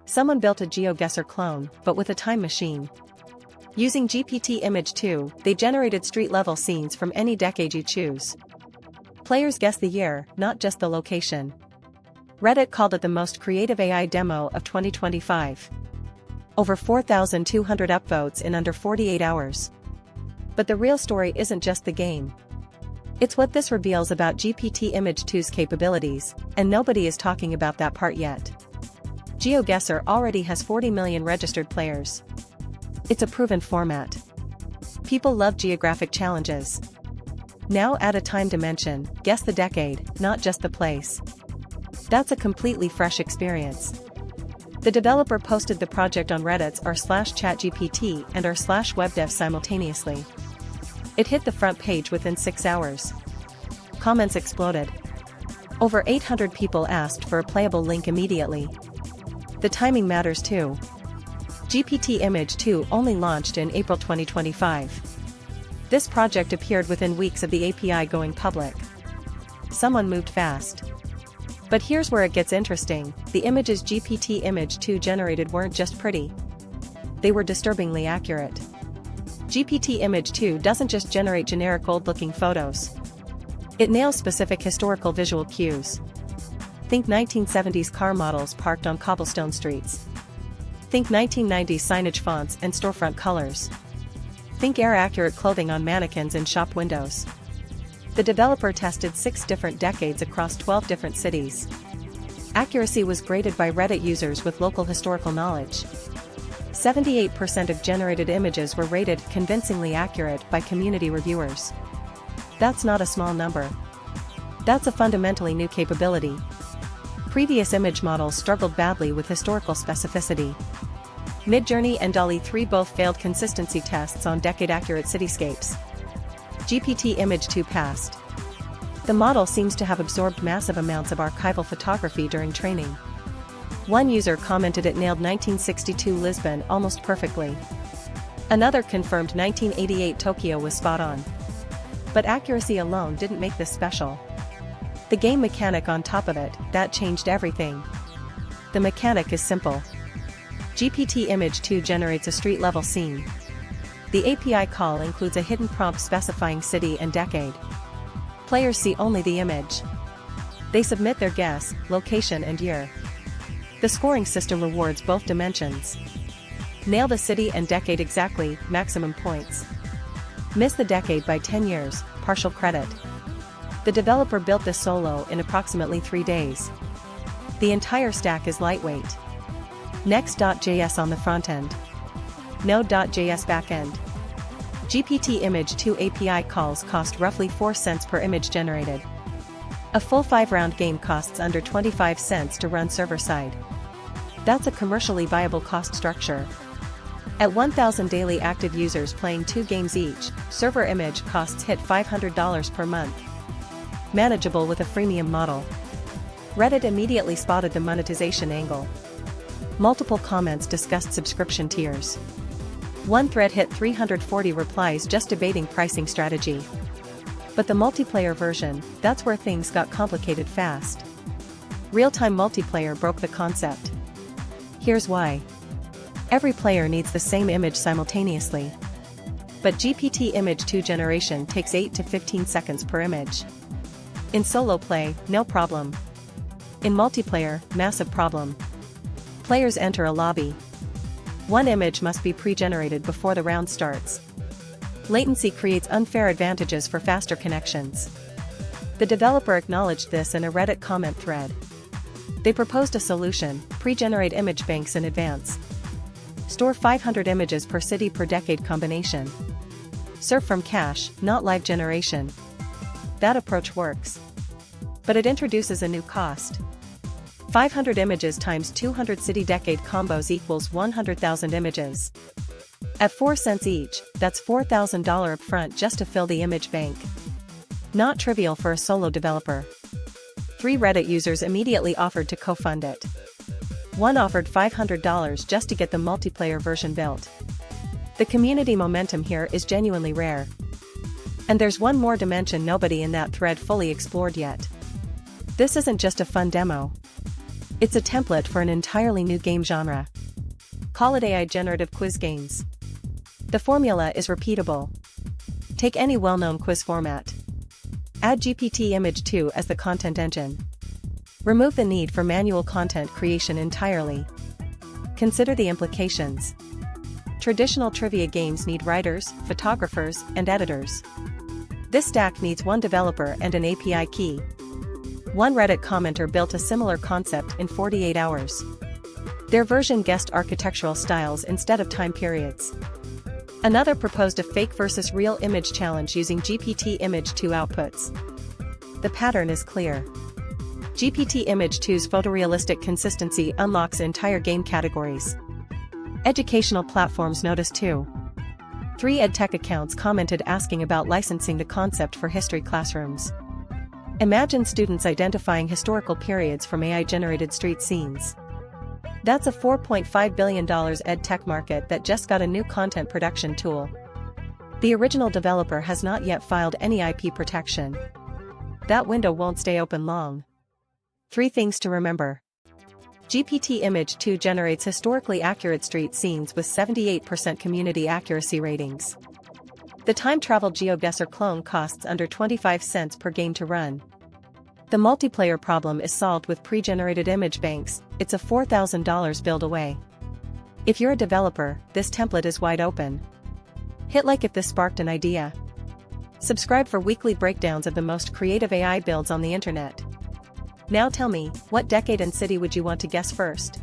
Someone built a GeoGuessr clone, but with a time machine. Using GPT-Image-2, they generated street-level scenes from any decade you choose. Players guess the year, not just the location. Reddit called it the most creative AI demo of 2025. Over 4,200 upvotes in under 48 hours. But the real story isn't just the game. It's what this reveals about GPT-Image-2's capabilities, and nobody is talking about that part yet. GeoGuessr already has 40 million registered players. It's a proven format. People love geographic challenges. Now add a time dimension, guess the decade, not just the place. That's a completely fresh experience. The developer posted the project on Reddit's r/chatgpt and r/webdev simultaneously. It hit the front page within 6 hours. Comments exploded. Over 800 people asked for a playable link immediately. The timing matters too. GPT-Image-2 only launched in April 2025. This project appeared within weeks of the API going public. Someone moved fast. But here's where it gets interesting: the images GPT-Image-2 generated weren't just pretty. They were disturbingly accurate. GPT-Image-2 doesn't just generate generic old-looking photos. It nails specific historical visual cues. Think 1970s car models parked on cobblestone streets. Think 1990s signage fonts and storefront colors. Think era-accurate clothing on mannequins in shop windows. The developer tested 6 different decades across 12 different cities. Accuracy was graded by Reddit users with local historical knowledge. 78% of generated images were rated convincingly accurate by community reviewers. That's not a small number. That's a fundamentally new capability. Previous image models struggled badly with historical specificity. Midjourney and DALL-E 3 both failed consistency tests on decade-accurate cityscapes. GPT-Image-2 passed. The model seems to have absorbed massive amounts of archival photography during training. One user commented it nailed 1962 Lisbon almost perfectly. Another confirmed 1988 Tokyo was spot on. But accuracy alone didn't make this special. The game mechanic on top of it, that changed everything. The mechanic is simple. GPT-Image-2 generates a street-level scene. The API call includes a hidden prompt specifying city and decade. Players see only the image. They submit their guess, location and year. The scoring system rewards both dimensions. Nail the city and decade exactly, maximum points. Miss the decade by 10 years, partial credit. The developer built this solo in approximately 3 days. The entire stack is lightweight. Next.js on the front end. Node.js backend. GPT-Image-2 API calls cost roughly 4 cents per image generated. A full 5-round game costs under 25 cents to run server-side. That's a commercially viable cost structure. At 1,000 daily active users playing 2 games each, server image costs hit $500 per month. Manageable with a freemium model. Reddit immediately spotted the monetization angle. Multiple comments discussed subscription tiers. One thread hit 340 replies just debating pricing strategy. But the multiplayer version, that's where things got complicated fast. Real-time multiplayer broke the concept. Here's why. Every player needs the same image simultaneously. But GPT-Image-2 generation takes 8 to 15 seconds per image. In solo play, no problem. In multiplayer, massive problem. Players enter a lobby. One image must be pre-generated before the round starts. Latency creates unfair advantages for faster connections. The developer acknowledged this in a Reddit comment thread. They proposed a solution: pre-generate image banks in advance. Store 500 images per city per decade combination. Serve from cache, not live generation. That approach works. But it introduces a new cost. 500 images times 200 city-decade combos equals 100,000 images. At 4 cents each, that's $4,000 upfront just to fill the image bank. Not trivial for a solo developer. 3 Reddit users immediately offered to co-fund it. One offered $500 just to get the multiplayer version built. The community momentum here is genuinely rare. And there's one more dimension nobody in that thread fully explored yet. This isn't just a fun demo. It's a template for an entirely new game genre. Call it AI generative quiz games. The formula is repeatable. Take any well-known quiz format. Add GPT-Image-2 as the content engine. Remove the need for manual content creation entirely. Consider the implications. Traditional trivia games need writers, photographers, and editors. This stack needs one developer and an API key. One Reddit commenter built a similar concept in 48 hours. Their version guessed architectural styles instead of time periods. Another proposed a fake versus real image challenge using GPT-Image-2 outputs. The pattern is clear. GPT-Image-2's photorealistic consistency unlocks entire game categories. Educational platforms noticed too. 3 edtech accounts commented asking about licensing the concept for history classrooms. Imagine students identifying historical periods from AI-generated street scenes. That's a $4.5 billion edtech market that just got a new content production tool. The original developer has not yet filed any IP protection. That window won't stay open long. 3 things to remember. GPT-Image-2 generates historically accurate street scenes with 78% community accuracy ratings. The time-travel GeoGuessr clone costs under 25 cents per game to run. The multiplayer problem is solved with pre-generated image banks. It's a $4,000 build away. If you're a developer, this template is wide open. Hit like if this sparked an idea. Subscribe for weekly breakdowns of the most creative AI builds on the internet. Now tell me, what decade and city would you want to guess first?